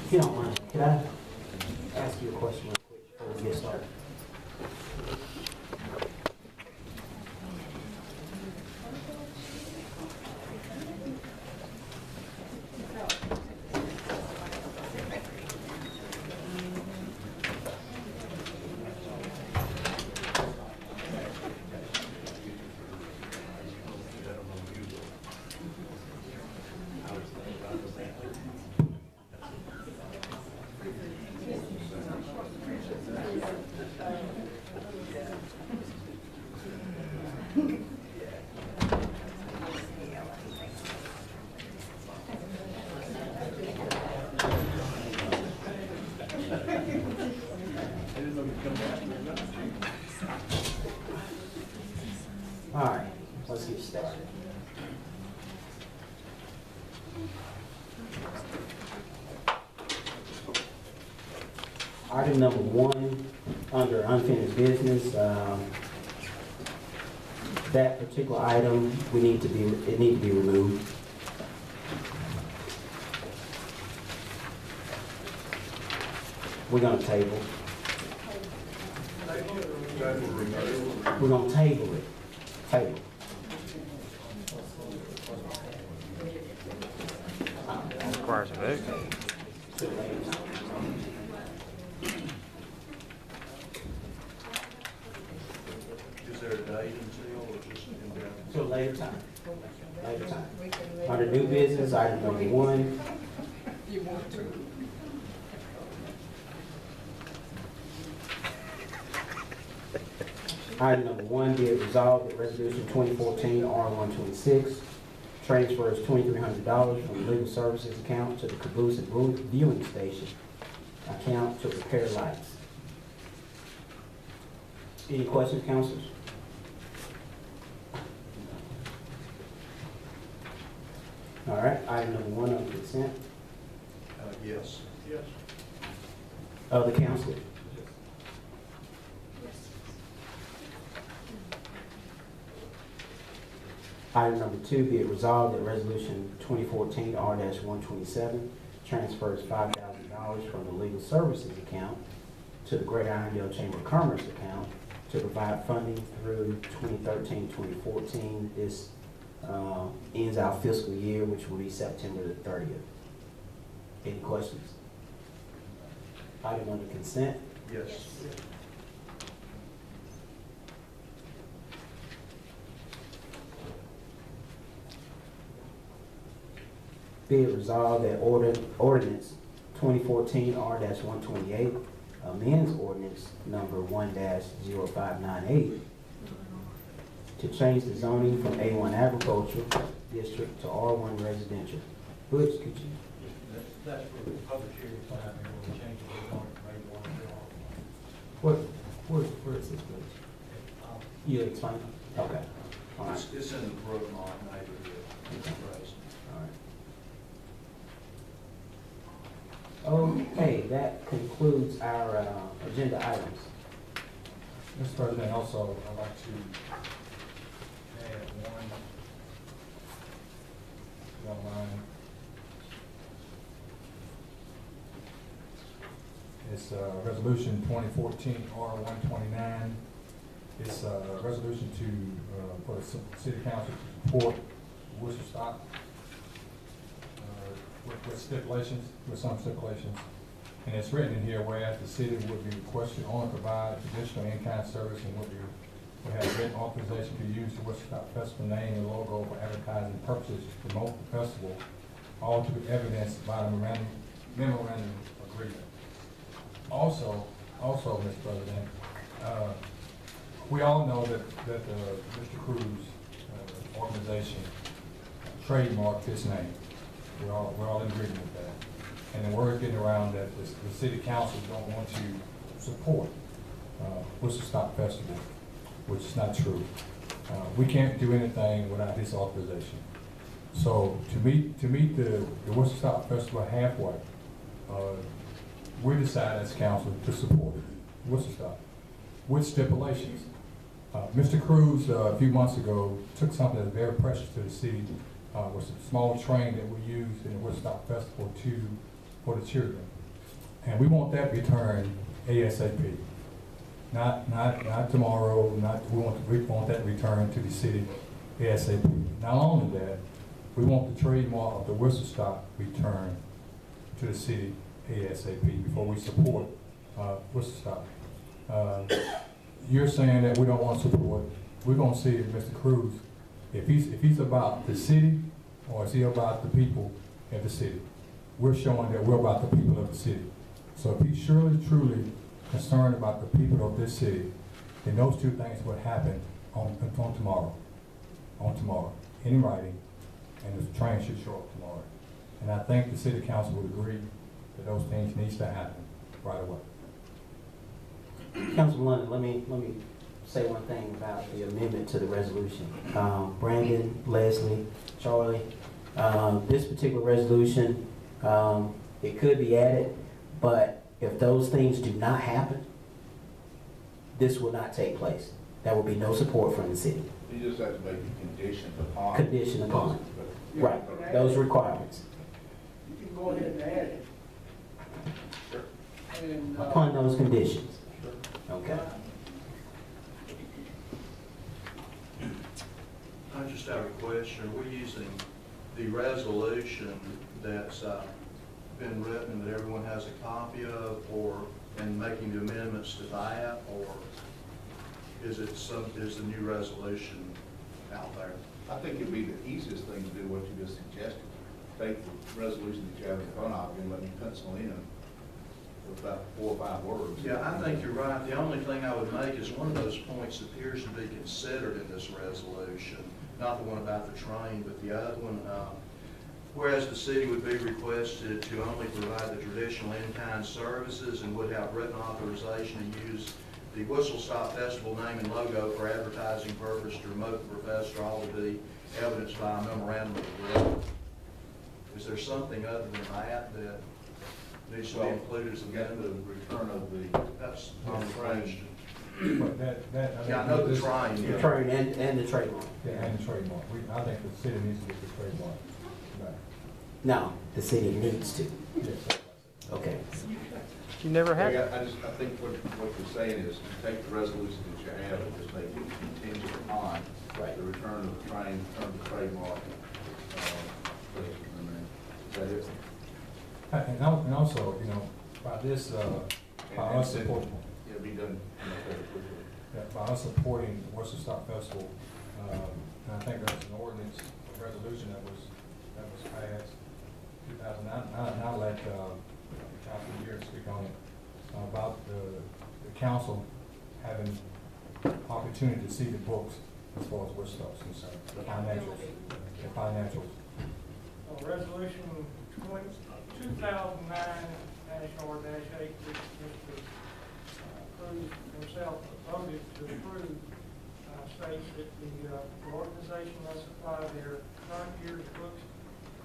If you don't mind, could I ask you a question real quick before we get started? All right, let's get started. Item number 1, under unfinished business, that particular item, it needs to be removed. We're gonna table. We're gonna table it. Table. Requires a vote. Is there a date until, or just indefinite? To a later time. Later time. Under new business, item number 1. You want to? Item number 1, be it resolved that resolution 2014 R126 transfers $2,300 from the legal services account to the Caboose viewing station account to repair lights. Any questions, councilors? All right, item number 1 on consent. Yes. Yes. Other councilors? Item number 2, be it resolved that resolution 2014 R-127 transfers $5,000 from the legal services account to the Greater Irondale Chamber of Commerce account to provide funding through 2013-2014. This ends our fiscal year, which will be September the 30th. Any questions? Item under consent. Yes. Be it resolved that ordinance 2014 R-128 amends ordinance number 1-0598 to change the zoning from A1 agricultural district to R1 residential. Butch, could you? That's for the public hearing, so I think we'll change the zoning from A1 to Where is this, Butch? You explain it? Okay. All right. It's in the Brookmont neighborhood. All right. Okay, that concludes our agenda items. Mr. President, also, I'd like to add one, if you don't mind. It's Resolution 2014 R-129. It's a resolution for the City Council to support Worcester stock with some stipulations. And it's written in here, whereas the city would be requested only provide traditional in-kind service and would have written authorization to use the Worcester Stock Festival name and logo for advertising purposes to promote the festival, all to be evidenced by the memorandum agreement. Also, Mr. President, we all know that Mr. Cruz' organization trademarked his name. We're all in agreement with that. And the word getting around that the city council don't want to support Worcester Stock Festival, which is not true. We can't do anything without his authorization. So to meet the Worcester Stock Festival halfway, we decided as council to support it, Worcester Stock, with stipulations. Mr. Cruz, a few months ago, took something that's very precious to the city, was a small train that we used in the Worcester Stock Festival for the children. And we want that returned ASAP. Not tomorrow, we want that returned to the city ASAP. Not only that, we want the trademark of the whistle stop returned to the city ASAP before we support whistle stop. You're saying that we don't want to support. We're gonna see if Mr. Cruz, if he's about the city or is he about the people of the city. We're showing that we're about the people of the city. So if he's surely, truly concerned about the people of this city, then those two things would happen on tomorrow, in writing, and the train should show up tomorrow. And I think the city council would agree that those things needs to happen right away. Councilman London, let me say one thing about the amendment to the resolution. Brandon, Leslie, Charlie, this particular resolution, it could be added, but if those things do not happen, this will not take place. There will be no support from the city. You just have to make a condition upon. Condition upon. Right, those requirements. You can go ahead and add it. Sure. And, Upon those conditions. Okay. I just have a question. Are we using the resolution that's been written and that everyone has a copy of, and making the amendments to that, or is the new resolution out there? I think it'd be the easiest thing to do what you just suggested. Take the resolution that you have in front of you and let me pencil in with about 4 or 5 words. Yeah, I think you're right. The only thing I would make is one of those points appears to be considered in this resolution, not the one about the train, but the other one. Whereas the city would be requested to only provide the traditional in-kind services and would have written authorization to use the Whistle Stop Festival name and logo for advertising purpose to promote the festival, all to be evidenced by a memorandum of agreement. Is there something other than that that needs to be included as a Get the amendment? return of the. That's on the question. But that, Yeah, I know the train. The train and the trademark. Yeah, and the trademark. I think the city needs to get the trademark back. No, the city needs to. Yes. Okay. You never had. I think what you're saying is you take the resolution that you have and just make it contingent upon Right. the return of the train, return of the trademark. Is that it? And also, you know, by this, by us supporting, It'll be done fairly quickly. by us supporting the Western Stop Festival, and I think there's an ordinance, a resolution that was passed 2009. I'll let Councilman Gear speak on it, about the council having opportunity to see the books as far as West Stop's concerned, the financials. Resolution 2009-R-8, which Mr. Cruz himself voted to approve, states that the organization must supply their current year's books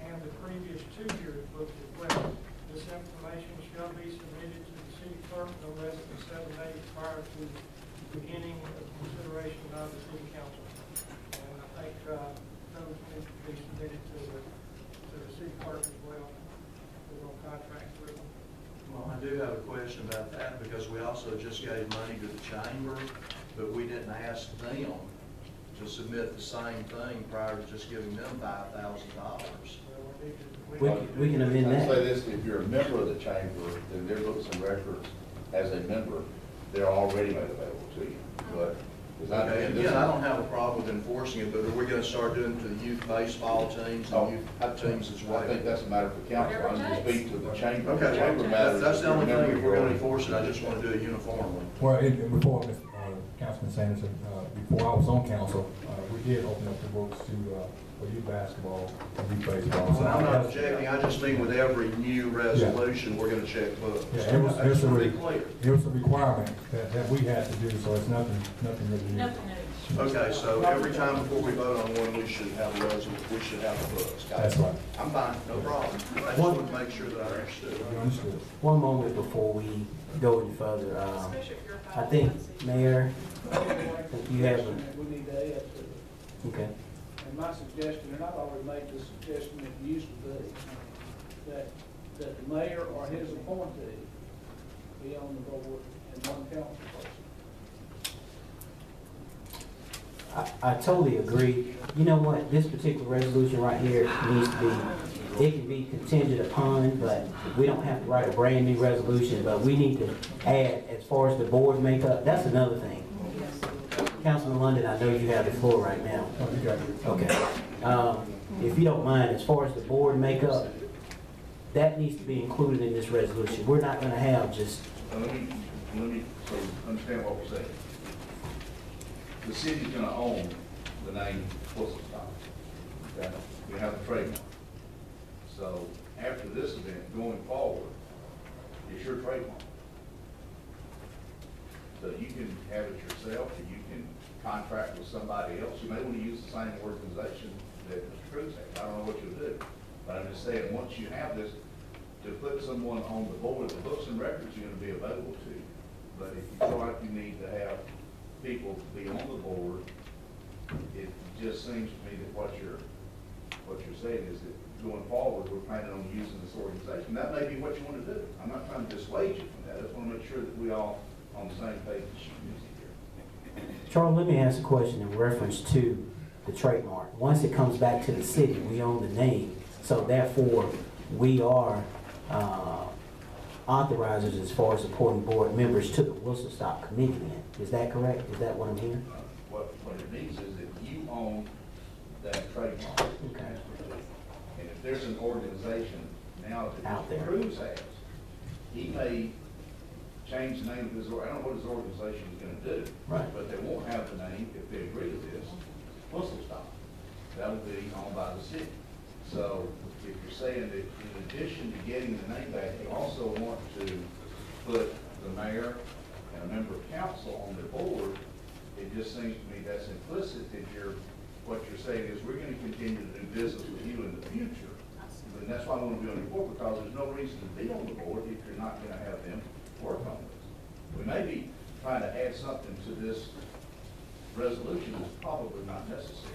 and the previous 2 years' books as well. This information shall be submitted to the city clerk no less than 7 days prior to the beginning of consideration by the city council. And I think those need to be submitted to the city clerk as well. We're on contract with them. Well, I do have a question about that because we also just gave money to the chamber, but we didn't ask them to submit the same thing prior to just giving them $5,000. We can amend I'd say that. this, if you're a member of the chamber, then their books and records, as a member, they're already made available to you. But, Okay, and again, I don't have a problem with enforcing it, but are we going to start doing it to the youth baseball teams and youth teams as well? I think that's a matter for council. I'm going to speak to the chamber. Okay, The chamber matters. that's the only If you're a thing, if member, we're going to you're- enforce it, I just want to do it uniformly. Well, before Councilman Sanderson, before I was on council, we did open up the books to for youth basketball and youth baseball. So Well, I'm not objecting, I just mean with every new resolution, we're going to check books. Yeah, it was, I just want to be it clear. was a requirement that we had to do, so it's nothing really new. Okay, so every time before we vote on one, we should have a we should have the books. Got it? That's right. I'm fine, no problem. I just want to make sure that I understood. You understood. One moment before we go any further. I think, Mayor, you have a, We need to add to it. okay. And my suggestion, and I've already made the suggestion that it used to be, that the mayor or his appointee be on the board and one council person. I totally agree. You know what, this particular resolution right here needs to be, it can be contingent upon, but we don't have to write a brand new resolution, but we need to add, as far as the board makeup, that's another thing. Councilman London, I know you have the floor right now. Oh, you got it. Okay. If you don't mind, as far as the board makeup, that needs to be included in this resolution. We're not gonna have just, So let me, so understand what we're saying. The city's gonna own the name Whistle Stop. Okay? We have the trademark. So after this event, going forward, it's your trademark. So you can have it yourself, or you can contract with somebody else. You may want to use the same organization that Mr. Cruz has. I don't know what you'll do. But I'm just saying, once you have this, to put someone on the board, the books and records are going to be available to you. But if you feel like you need to have people to be on the board, it just seems to me that what you're saying is that going forward, we're planning on using this organization. That may be what you want to do. I'm not trying to dissuade you from that. I just want to make sure that we all on the same page as you here. Charles, let me ask a question in reference to the trademark. Once it comes back to the city, we own the name, so therefore, we are authorizers as far as supporting board members to the Whistle Stop Committee then. Is that correct? Is that what I'm hearing? What it means is that you own that trademark. Okay. And if there's an organization now Out that there. Cruz has, he may change the name of his, I don't know what his organization is gonna do. Right. But they won't have the name, if they agree to this, Whistle Stop. That'll be owned by the city. So if you're saying that in addition to getting the name back, you also want to put the mayor and a member of council on the board, it just seems to me that's implicit that what you're saying is we're gonna continue to do business with you in the future. And that's why I want to be on your board, because there's no reason to be on the board if you're not gonna have them work on this. We may be trying to add something to this resolution that's probably not necessary,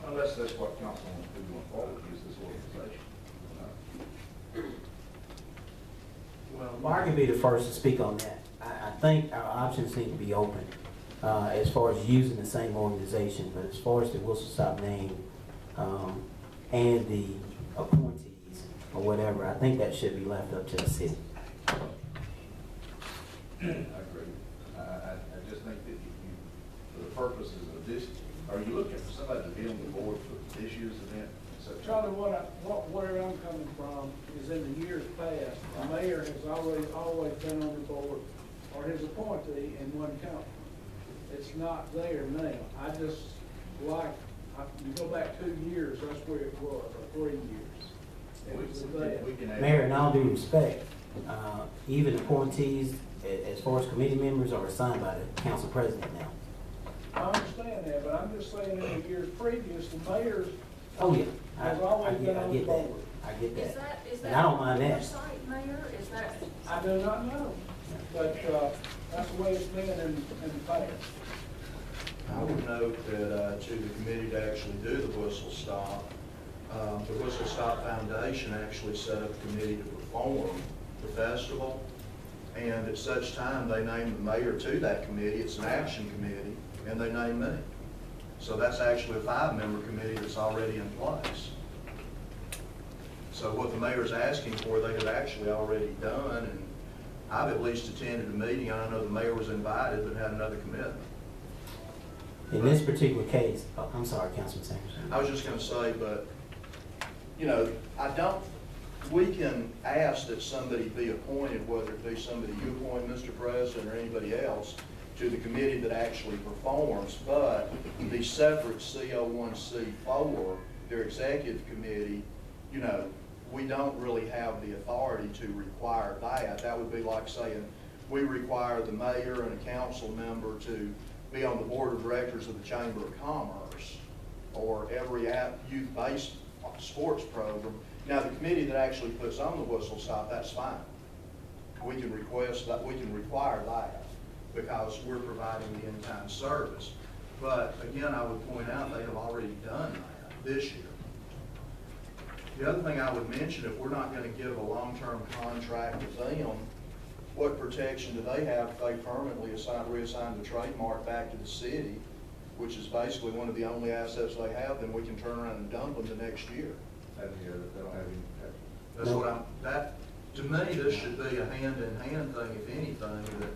unless that's what council wants to do going forward, use this organization. Well, I can be the first to speak on that. I think our options need to be open as far as using the same organization, but as far as the Whistle Stop name and the appointees or whatever, I think that should be left up to the city. I agree. I just think that for the purposes of this, are you looking for somebody to be on the board for this year's event? Charlie, where I'm coming from is in the years past, the mayor has always been on the board or his appointee in one county. It's not there now. I just you go back 2 years, that's where it was, or 3 years. It was there. We can add- Mayor, in all due respect, even appointees, as far as committee members, are assigned by the council president now. I understand that, but I'm just saying in the years previous, the mayors Oh, yeah. has always been on the get that. board. I get Is that. that, is And that I don't mind that. oversight, Mayor? Is that? I do not know, but that's the way it's been in the past. I would note that to the committee to actually do the Whistle Stop, the Whistle Stop Foundation actually set up a committee to perform the festival. And at such time, they named the mayor to that committee. It's an action committee, and they named me. So that's actually a 5-member committee that's already in place. So what the mayor's asking for, they have actually already done, and I've at least attended a meeting. I don't know the mayor was invited, but had another commitment. In this particular case, I'm sorry, Councilman Sanders. I was just gonna say, but, you know, we can ask that somebody be appointed, whether it be somebody you appoint, Mr. President, or anybody else, to the committee that actually performs, but the separate CO1C4, their executive committee, you know, we don't really have the authority to require that. That would be like saying, we require the mayor and a council member to be on the board of directors of the Chamber of Commerce, or every youth-based sports program. Now, the committee that actually puts on the Whistle Stop, that's fine. We can request that, we can require that, because we're providing the in-kind service. But again, I would point out they have already done that this year. The other thing I would mention, if we're not going to give a long-term contract with them, what protection do they have if they permanently reassign the trademark back to the city, which is basically one of the only assets they have, then we can turn around and dump them the next year. And, they don't have any protection. That's what to me, this should be a hand-in-hand thing, if anything, that,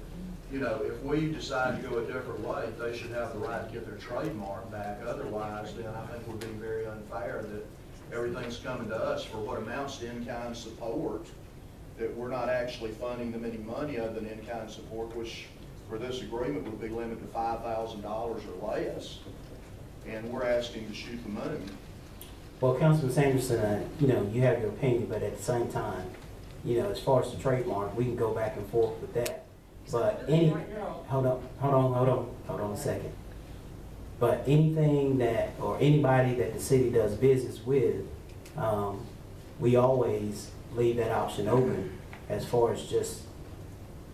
you know, if we decide to go a different way, they should have the right to get their trademark back. Otherwise, then I think we're being very unfair that everything's coming to us for what amounts to in-kind support, that we're not actually funding them any money other than in-kind support, which for this agreement would be limited to $5,000 or less, and we're asking to shoot the moon. Well, Councilman Sanderson, you know, you have your opinion, but at the same time, you know, as far as the trademark, we can go back and forth with that. But hold on a second. But anything that, or anybody that the city does business with, we always leave that option open as far as just,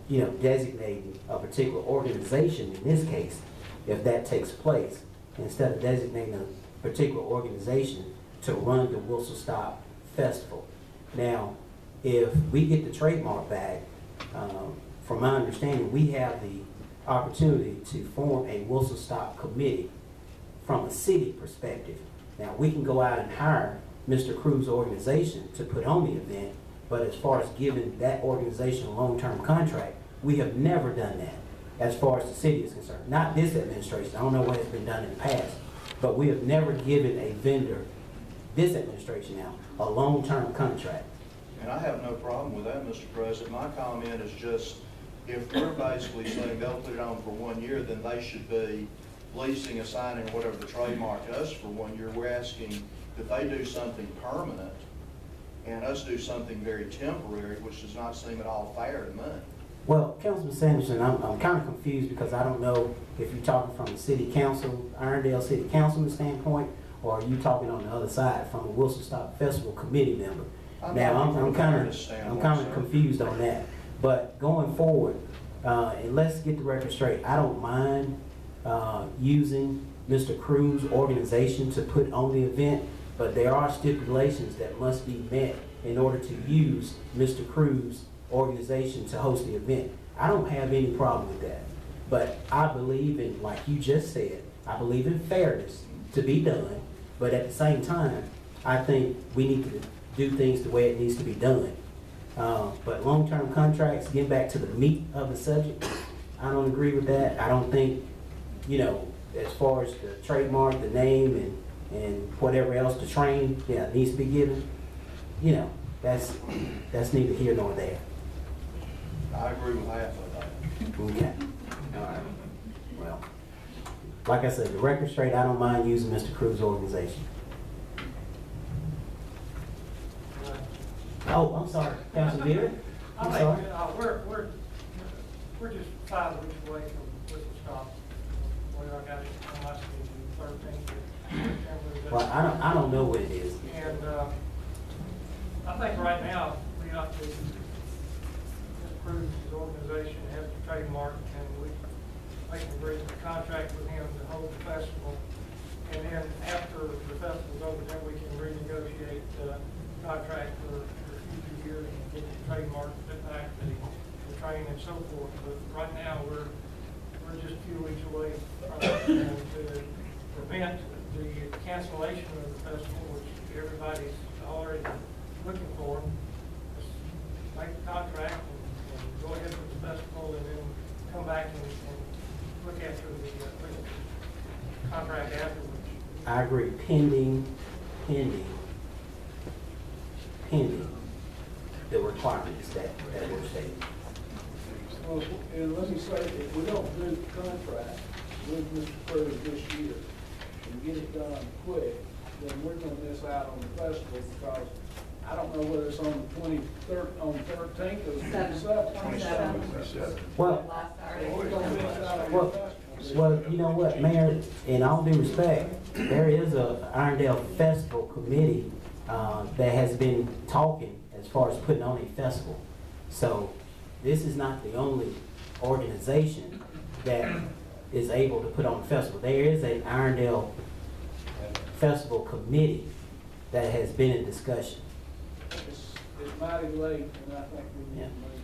you know, designating a particular organization in this case, if that takes place, instead of designating a particular organization to run the Whistle Stop Festival. Now, if we get the trademark back, from my understanding, we have the opportunity to form a Whistle Stop committee from a city perspective. Now, we can go out and hire Mr. Cruz's organization to put on the event, but as far as giving that organization a long-term contract, we have never done that as far as the city is concerned. Not this administration, I don't know what has been done in the past, but we have never given a vendor, this administration now, a long-term contract. And I have no problem with that, Mr. President. My comment is just, if we're basically saying they'll put it on for 1 year, then they should be leasing, assigning whatever the trademark to us for 1 year. We're asking that they do something permanent and us do something very temporary, which does not seem at all fair to me. Well, Councilman Sanderson, I'm kind of confused because I don't know if you're talking from the city council, Irondale City Councilman standpoint, or are you talking on the other side from a Whistle Stop Festival committee member? Now, I'm kind of confused on that. But going forward, and let's get the record straight, I don't mind using Mr. Cruz's organization to put on the event, but there are stipulations that must be met in order to use Mr. Cruz's organization to host the event. I don't have any problem with that. But I believe in, like you just said, I believe in fairness to be done, but at the same time, I think we need to do things the way it needs to be done. But long-term contracts, getting back to the meat of the subject, I don't agree with that. I don't think, you know, as far as the trademark, the name, and whatever else, the train, yeah, needs to be given, you know, that's neither here nor there. I agree with half of that. Okay. All right. Well, like I said, the record straight, I don't mind using Mr. Cruz's organization. Oh, I'm sorry, Councilman Beard? I'm sorry. We're just 5 weeks away from Whistle Stop. Where I got it on my schedule, 13th. Well, I don't know what it is. And I think right now we ought to approve his organization, has the trademark, and we make an agreement, contract with him to hold the festival. And then after the festival's over, then we can renegotiate the contract for future years and get the trademark back, the train and so forth. But right now we're just a few weeks away from it, and to prevent the cancellation of the festival, which everybody's already looking for, just make the contract and go ahead with the festival, and then come back and look after the contract afterwards. I agree, pending the requirements that were stated. Well, and let me say, if we don't do the contract with Mr. Cruz this year and get it done quick, then we're gonna miss out on the festival, because I don't know whether it's on the 23rd, on 13th or 27th. Well, We're gonna miss out on the well, festival. well, you know what, Mayor, in all due respect, there is a Irondale Festival Committee that has been talking as far as putting on a festival. So this is not the only organization that is able to put on a festival. There is an Irondale Festival Committee that has been in discussion. It's mighty late, and I think we need to move